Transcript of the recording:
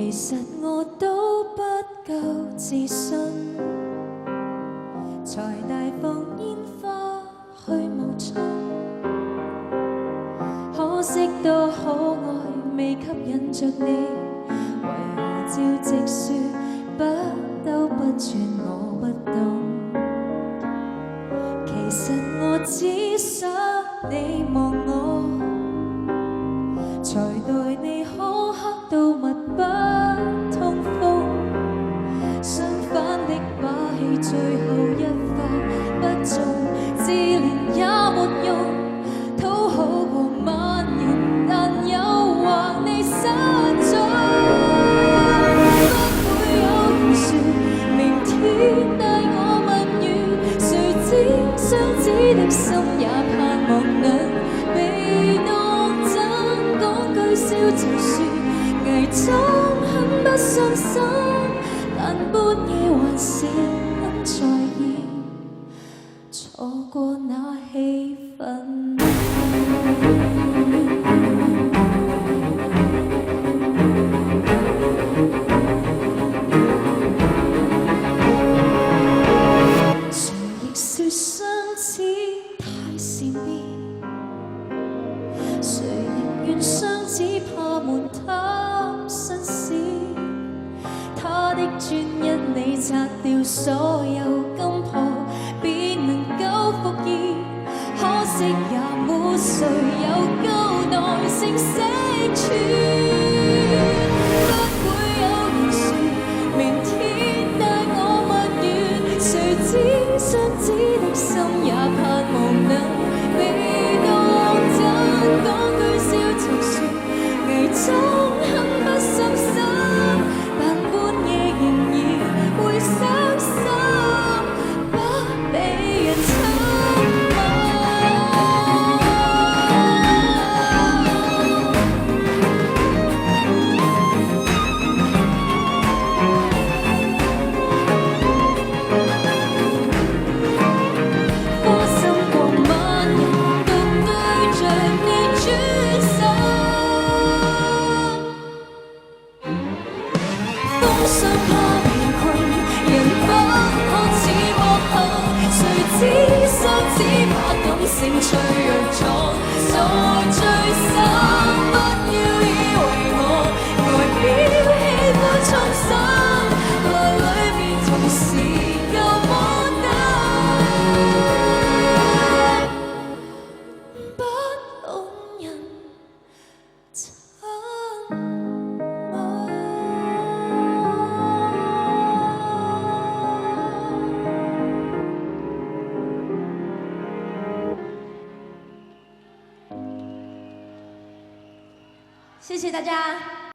其實我都不夠自信，才大放煙花去冒充。可惜多可愛未吸引着你，為何照直説不兜不轉我不懂。其實我只想你望我，才待你苛刻到密不通風。相反的把戲最後一發不中，自憐也沒用，討好過萬人，但誘惑你失蹤。不會有人說明天帶我蜜月，誰知雙子的心也盼望能被當真，講句笑就說，偽裝很不傷心，但半夜還是很在意，錯過那氣氛。誰亦說相似太善變，誰寧願雙子怕悶貪新鮮。他的專一你拆掉所有金箔，便能夠復現。可惜也沒誰有夠耐性識穿。不會有人說明天帶我蜜月，誰知雙子的心也盼望能被當真，講句笑就說，偽裝很不心心，但半夜仍然會傷心，不被人親吻。花心過萬人，獨對着你專心。風霜怕被困，人不可似幕後，誰知雙子把感性脆弱藏在最深。不要以為我外表喜歡創新，內裏面同時又摩登，不懂人親吻。謝謝大家。